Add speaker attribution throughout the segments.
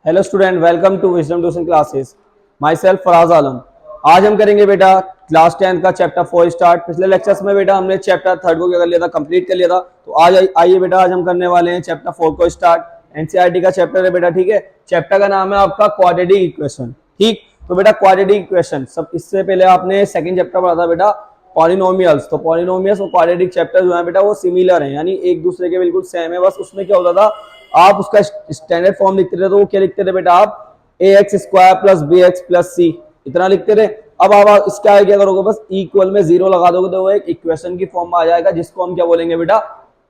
Speaker 1: Hello student, welcome to wisdom tuition classes. Myself Faraz Alam. आज हम करेंगे बेटा क्लास 10 का चैप्टर 4 स्टार्ट। पिछले लेक्चर्स में बेटा हमने चैप्टर 3 को क्या कर लिया था, कंप्लीट कर लिया था। तो आज आइए बेटा, आज हम करने वाले हैं चैप्टर 4 को स्टार्ट। एनसीईआरटी का चैप्टर है बेटा, ठीक है। चैप्टर का नाम है आपका क्वाड्रेटिक इक्वेशन, ठीक। तो बेटा क्वाड्रेटिक इक्वेशन सब, इससे पहले आपने सेकंड चैप्टर पढ़ा था बेटा पॉलिनोमियल्स। तो पॉलिनोमियल्स और क्वाड्रेटिक चैप्टर जो है बेटा वो सिमिलर हैं, यानी एक दूसरे के बिल्कुल सेम है। बस उसमें क्या होता था, आप उसका स्टैंडर्ड फॉर्म लिखते थे, तो वो क्या लिखते थे बेटा, आप ax² plus bx plus c इतना लिखते थे। अब आप इसका क्या करोगे, बस इक्वल में 0 लगा दोगे तो वो एक इक्वेशन की फॉर्म में आ जाएगा, जिसको हम क्या बोलेंगे बेटा,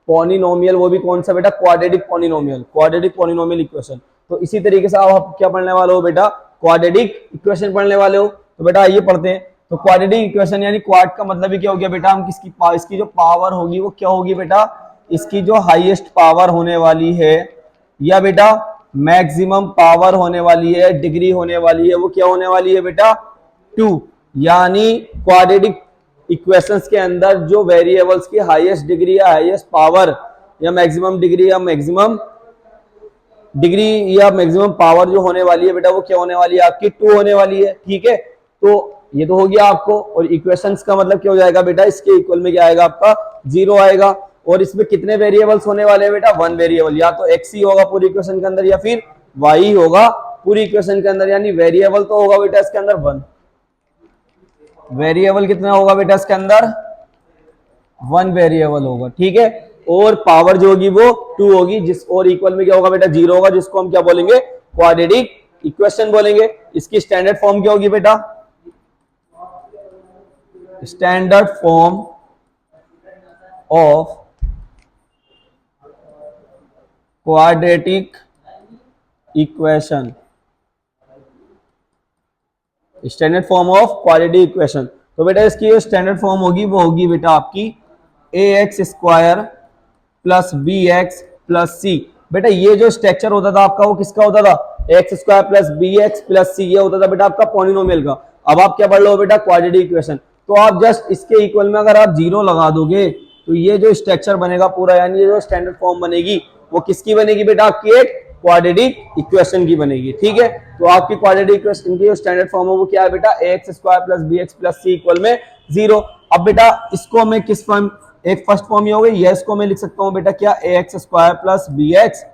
Speaker 1: पॉलिनोमियल। वो भी कौन सा बेटा, quadratic polynomial, quadratic polynomial equation. तो इसी तरीके से आप क्या पढ़ने वाले हो बेटा, क्वाड्रेटिक इक्वेशन पढ़ने वाले हो। तो बेटा आइए पढ़ते हैं। तो क्वाड्रेटिक इक्वेशन यानी क्वाड का मतलब ही क्या हो गया बेटा, हम इसकी जो पावर होगी वो क्या होगी बेटा, इसकी जो हाईएस्ट पावर होने वाली है या बेटा मैक्सिमम पावर होने वाली है, डिग्री होने वाली है, वो क्या होने वाली है बेटा 2। यानी क्वाड्रेटिक इक्वेशंस के अंदर जो वेरिएबल्स की हाईएस्ट डिग्री या हाईएस्ट पावर या मैक्सिमम डिग्री या मैक्सिमम पावर जो होने वाली है बेटा, वो क्या होने वाली है आपकी 2 होने वाली है, ठीक है। तो ये तो हो गया आपको। और इक्वेशंस का मतलब क्या हो जाएगा बेटा, इसके इक्वल में क्या आएगा आपका 0 आएगा। और इसमें कितने वेरिएबल्स होने वाले हैं बेटा, 1 वेरिएबल। या तो x ही होगा पूरी इक्वेशन के अंदर या फिर y होगा पूरी इक्वेशन के अंदर। यानी वेरिएबल तो होगा बेटा इसके अंदर 1। वेरिएबल कितना होगा बेटा इसके अंदर, 1 वेरिएबल होगा, ठीक है। और पावर जो होगी वो 2 होगी, जिस और इक्वल में क्या होगा बेटा 0 होगा, जिसको हम क्या बोलेंगे, क्वाड्रेटिक इक्वेशन बोलेंगे। इसकी स्टैंडर्ड फॉर्म क्या होगी बेटा, standard form of quadratic equation, standard form of quadratic equation. तो बेटा इसकी जो स्टैंडर्ड फॉर्म होगी वो होगी बेटा आपकी ax² plus bx plus c। बेटा ये जो स्ट्रक्चर होता था आपका वो किसका होता था, x² plus bx plus c, ये होता था बेटा आपका पॉलिनोमियल का। अब आप क्या पढ़ लो बेटा, क्वाड्रेटिक इक्वेशन। तो आप जस्ट इसके इक्वल में अगर आप 0 लगा दोगे तो ये जो स्ट्रक्चर बनेगा पूरा, यानी ये जो स्टैंडर्ड फॉर्म बनेगी वो किसकी बनेगी बेटा, आपकी एक क्वाड्रेटिक इक्वेशन की बनेगी, ठीक है। तो आपकी क्वाड्रेटिक इक्वेशन की जो स्टैंडर्ड फॉर्म है वो क्या है बेटा, ax² plus bx plus c equal में 0। अब बेटा इसको मैं किस फॉर्म, एक फर्स्ट फॉर्म ये हो गई, ये इसको मैं लिख सकता हूं बेटा क्या, ax² प्लस bx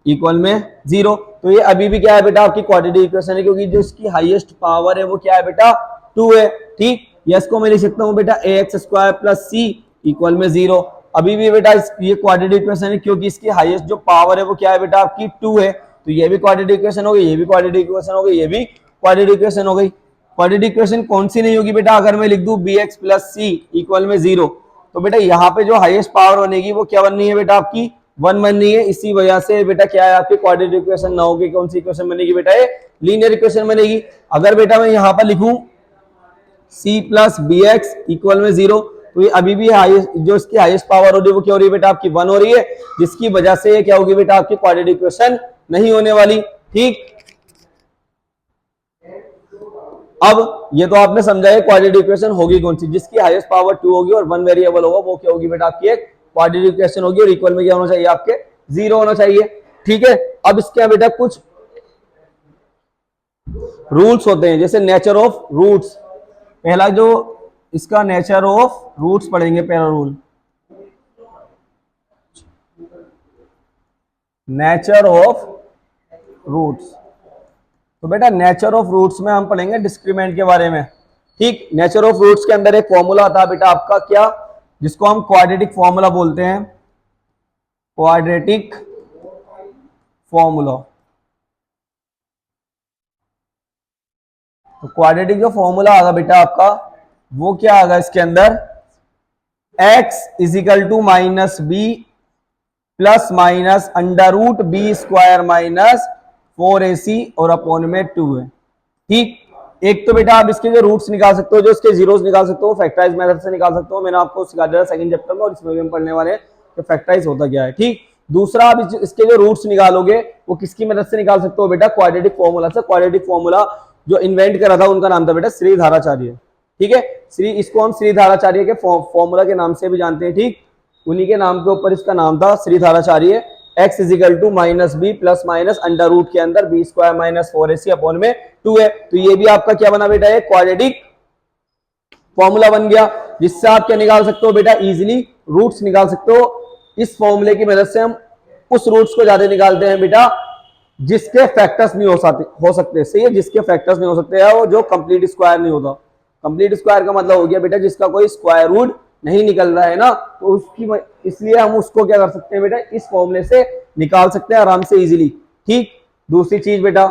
Speaker 1: इक्वल में 0। तो ये अभी भी क्या है बेटा, आपकी क्वाड्रेटिक इक्वेशन है, क्योंकि जो इसकी हाईएस्ट पावर है वो क्या है बेटा 2 है, ठीक। यस को मैं लिख सकता हूं बेटा ax² प्लस c इक्वल में 0। अभी भी बेटा ये क्वाड्रेटिक इक्वेशन है, क्योंकि इसकी हाईएस्ट जो पावर है वो क्या है बेटा आपकी 2 है। तो ये भी क्वाड्रेटिक इक्वेशन हो गई, ये भी क्वाड्रेटिक इक्वेशन हो गई, ये भी क्वाड्रेटिक इक्वेशन हो गई। क्वाड्रेटिक इक्वेशन कौन सी नहीं होगी बेटा, अगर मैं लिख दूं bx प्लस c इक्वल में 0, तो बेटा यहाँ पे जो हाईएस्ट पावर बनेगी वो क्या बननी है बेटा, आपकी 1 बननी है। इसी वजह से बेटा क्या है, आपकी क्वाड्रेटिक इक्वेशन ना होगी, कौन सी इक्वेशन बनेगी बेटा, ये लीनियर इक्वेशन बनेगी। अगर बेटा मैं यहाँ पर लिखूं c प्लस bx इक्वल में 0, तो ये अभी भी जो इसकी हाईएस्ट पावर हो रही है वो क्या हो रही है बेटा, आपकी 1 हो रही है, जिसकी वजह से ये क्या होगी बेटा, आपकी क्वाड्रेटिक इक्वेशन नहीं होने वाली, ठीक। अब ये तो आपने समझा है क्वाड्रेटिक इक्वेशन होगी कौन सी, जिसकी हाईएस्ट पावर 2 होगी और 1 वेरिएबल होगा, वो क्या होगी बेटा, आपकी एक क्वाड्रेटिक इक्वेशन होगी। और इक्वल में क्या होना चाहिए, आपके 0 होना चाहिए, ठीक है। अब इसके बेटा कुछ रूल्स होते हैं, जैसे नेचर ऑफ रूट्स। पहला जो इसका नेचर ऑफ रूट्स पढ़ेंगे, पहला रूल नेचर ऑफ रूट्स। तो बेटा नेचर ऑफ रूट्स में हम पढ़ेंगे डिस्क्रिमिनेंट के बारे में, ठीक। नेचर ऑफ रूट्स के अंदर एक फॉर्मूला आता है बेटा आपका क्या, जिसको हम क्वाड्रेटिक फॉर्मूला बोलते हैं, क्वाड्रेटिक फॉर्मूला। तो क्वाड्रेटिक जो फॉर्मूला आगा बेटा आपका वो क्या आगा, इसके अंदर x equal to minus B plus minus under root b² minus 4ac और अपॉन में 2 है, ठीक। एक तो बेटा आप इसके जो रूट्स निकाल सकते हो, जो इसके जीरोस निकाल सकते हो, फैक्टराइज मेथड से निकाल सकते हो। मैंने आपको सिखा दिया सेकंड चैप्टर में, और इसमें भी हम पढ़ने वाले हैं कि फैक्टराइज होता क्या है, ठीक। दूसरा आप इसके जो रूट्स निकालोगे वो किसकी मदद से निकाल सकते हो बेटा, क्वाड्रेटिक फॉर्मूला से। क्वाड्रेटिक फॉर्मूला जो इन्वेंट करा था उनका नाम था बेटा श्रीधराचार्य, ठीक है। इसको हम श्रीधराचार्य के फॉर्मूला के नाम से भी जानते हैं, ठीक। उन्हीं के नाम के ऊपर इसका नाम था Shridharacharya. x equal to minus B plus minus under root के अंदर B square minus 4ac upon में 2 है। तो ये भी आपका क्या बना बेटा, ये क्वाड्रेटिक फॉर्मूला बन गया, जिससे आप क्या निकाल सकते हो बेटा, इजीली रूट्स निकाल सकते हो। इस फॉर्मूले की मदद से हम उस रूट्स को ज्यादा निकालते हैं बेटा जिसके फैक्टर्स नहीं हो सकते। सही है, जिसके फैक्टर्स नहीं हो सकते हैं वो जो कंप्लीट स्क्वायर नहीं होता। कंप्लीट स्क्वायर का मतलब हो गया बेटा जिसका कोई स्क्वायर रूट नहीं निकल रहा है ना, तो उसकी इसलिए हम उसको क्या कर सकते हैं बेटा, इस फॉर्मूले से निकाल सकते हैं आराम से इजीली। ठीक, दूसरी चीज बेटा,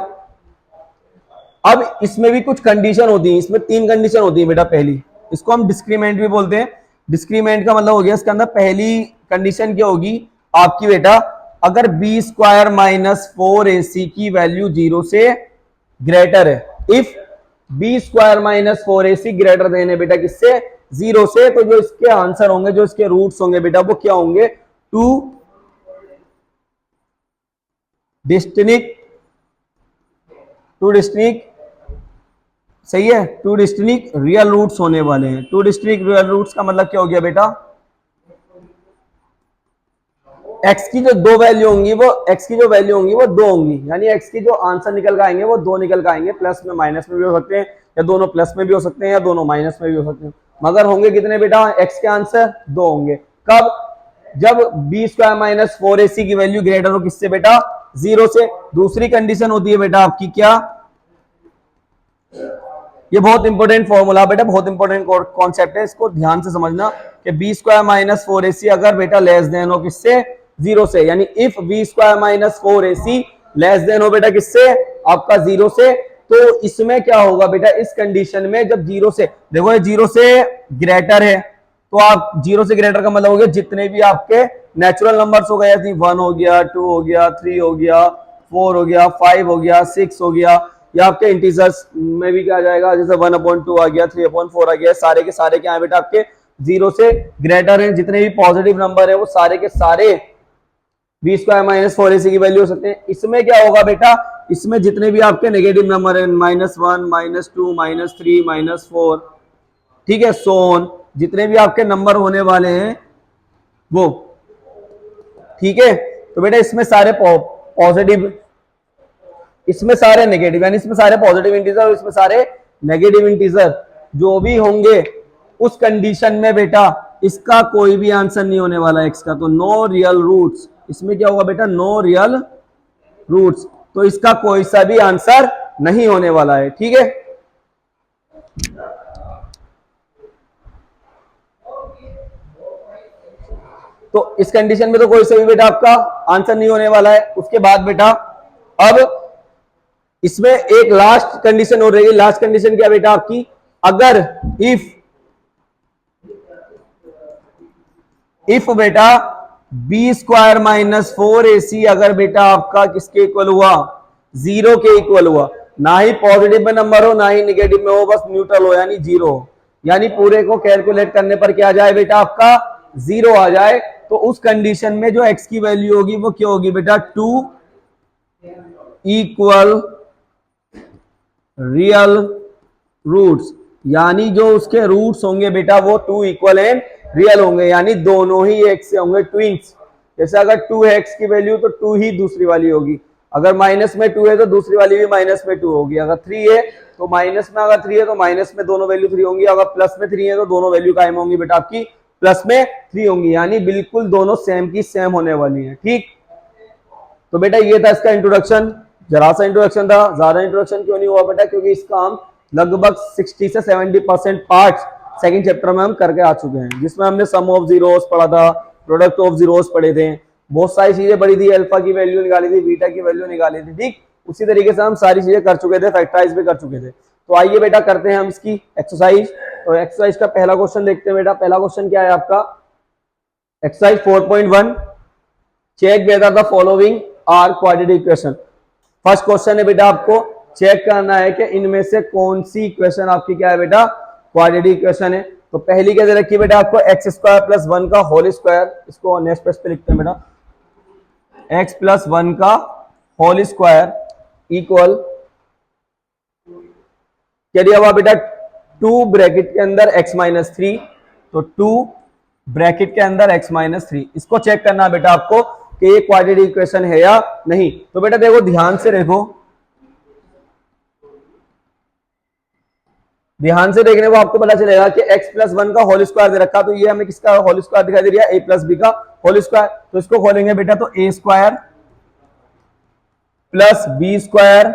Speaker 1: अब इसमें भी कुछ कंडीशन होती है, इसमें 3 कंडीशन होती है बेटा। पहली, इसको हम डिस्क्रीमेंट भी बोलते हैं। डिस्क्रीमेंट का मतलब हो गया, इसके अंदर पहली कंडीशन क्या होगी आपकी बेटा, अगर बी स्क्वायर माइनस 4ac की वैल्यू 0 से ग्रेटर है, if B square minus 4ac greater देने बेटा किससे, 0 से, तो जो इसके आंसर होंगे, जो इसके रूट्स होंगे बेटा, वो क्या होंगे, 2 डिस्टिंक्ट, सही है, 2 डिस्टिंक्ट रियल रूट्स होने वाले हैं। 2 डिस्टिंक्ट रियल रूट्स का मतलब क्या हो गया बेटा, x की जो 2 वैल्यू होंगी वो x की जो वैल्यू होंगी वो 2 होंगी, यानी x की जो आंसर निकल के आएंगे वो 2 निकल के आएंगे। प्लस में माइनस में भी हो सकते हैं, या दोनों प्लस में भी हो सकते हैं, या दोनों माइनस में भी हो सकते हैं, मगर होंगे कितने बेटा, x के आंसर 2 होंगे। कब, जब बी स्क्वायर माइनस 4ac की वैल्यू ग्रेटर हो किससे बेटा, 0 से। दूसरी कंडीशन होती है बेटा आपकी क्या, ये बहुत इंपॉर्टेंट फॉर्मूला बेटा, बहुत इंपॉर्टेंट कॉन्सेप्ट है, इसको ध्यान से समझना कि बी स्क्वायर माइनस 4ac अगर बेटा लेस देन हो किससे, 0 से, यानी if B square minus 4ac less than हो बेटा किससे, आपका 0 से, तो इसमें क्या होगा बेटा, इस कंडीशन में जब 0 से, देखो ये 0 से ग्रेटर है, तो आप 0 से ग्रेटर का मतलब हो गया जितने भी आपके नेचुरल नंबर्स हो गए, 1 हो गया, 2 हो गया, 3 हो गया, 4 हो गया, 5 हो गया, 6 हो गया, या आपके इंटीजर्स में भी क्या आ जाएगा, जैसे 1/2 आ गया, 3/4 आ गया, सारे के सारे क्या है बेटा आपके 0 से ग्रेटर हैं। जितने भी पॉजिटिव नंबर है वो सारे के सारे बी स्क्वायर माइनस 4ac की वैल्यू हो सकते हैं। इसमें क्या होगा बेटा, इसमें जितने भी आपके नेगेटिव नंबर है, -1, -2, -3, -4, ठीक है, सोन, जितने भी आपके नंबर होने वाले हैं वो, ठीक है, तो बेटा इसमें सारे पॉजिटिव, इसमें सारे नेगेटिव, यानी इसमें सारे पॉजिटिव इंटीजर और इसमें सारे नेगेटिव इंटीजर जो भी होंगे, उस कंडीशन में बेटा इसका कोई भी आंसर नहीं होने वाला एक्स का, तो नो रियल रूट्स। इसमें क्या होगा बेटा, नो रियल रूट्स, तो इसका कोई सा भी आंसर नहीं होने वाला है। ठीक है, तो इस कंडीशन में तो कोई सा भी बेटा आपका आंसर नहीं होने वाला है। उसके बाद बेटा अब इसमें एक लास्ट कंडीशन हो रही है। लास्ट कंडीशन क्या बेटा आपकी, अगर इफ बेटा बी स्क्वायर माइनस 4ac अगर बेटा आपका किसके इक्वल हुआ, 0 के इक्वल हुआ, ना ही पॉजिटिव में नंबर हो ना ही निगेटिव में हो, बस न्यूट्रल हो यानी 0 हो, यानी पूरे को कैलकुलेट करने पर क्या आ जाए बेटा आपका 0 आ जाए, तो उस कंडीशन में जो x की वैल्यू होगी वो क्या होगी बेटा, 2 इक्वल रियल रूट्स, यानी जो उसके रूट्स होंगे बेटा वो 2 इक्वल एंड रियल होंगे, यानी दोनों ही x से होंगे, ट्विंस। जैसे अगर 2 है x की वैल्यू तो 2 ही दूसरी वाली होगी, अगर माइनस में 2 है तो दूसरी वाली भी माइनस में 2 होगी, अगर 3 है तो माइनस में, अगर 3 है तो माइनस में दोनों वैल्यू 3 होंगी, अगर प्लस में 3 है तो दोनों वैल्यू कायम होंगी बेटा आपकी प्लस में 3 होंगी, यानी बिल्कुल दोनों सेम की सेम होने वाली है। ठीक, तो बेटा ये था इसका इंट्रोडक्शन, जरा सा इंट्रोडक्शन था, ज्यादा इंट्रोडक्शन क्यों नहीं हुआ बेटा, क्योंकि इसका हम लगभग 60 से 70% पार्ट्स सेकंड चैप्टर में हम करके आ चुके हैं, जिसमें हमने सम ऑफ जीरोस पढ़ा था, प्रोडक्ट ऑफ जीरोस पढ़े थे, बहुत सारी चीजें पढ़ी थी, अल्फा की वैल्यू निकाली थी, बीटा की वैल्यू निकाली थी। ठीक, उसी तरीके से हम सारी चीजें कर चुके थे, फैक्टराइज भी कर चुके थे। तो आइए बेटा करते हैं हम इसकी एक्सरसाइज। तो एक्सरसाइज का पहला क्वेश्चन देखते हैं बेटा। पहला क्वेश्चन क्या है आपका, exercise 4.1, check whether the following are quadratic equation. First question है बेटा, आपको चेक करना है कि इनमें से कौन सी इक्वेशन आपकी क्या है बेटा, क्वाड्रेटिक इक्वेशन है। तो पहली क्या दे रखी है बेटा आपको, एक्स स्क्वायर प्लस 1 का होल स्क्वायर, इसको नेक्स्ट पेज पे लिखते हैं बेटा, एक्स प्लस 1 का होल स्क्वायर इक्वल क्या दिया हुआ बेटा, 2 ब्रैकेट के अंदर x माइनस 3, तो 2 ब्रैकेट के अंदर x माइनस 3, इसको चेक करना है बेटा आपको। कि ये क्वाड्रेटिक इक्वेशन है या नहीं। तो बेटा देखो ध्यान से देखो, ध्यान से देखने को आपको पता चलेगा कि x प्लस 1 का होल स्क्वायर दे रखा, तो ये हमें किसका होल स्क्वायर दिखाई दे रहा है, a प्लस बी का होल स्क्वायर। तो इसको खोलेंगे बेटा तो a square plus B square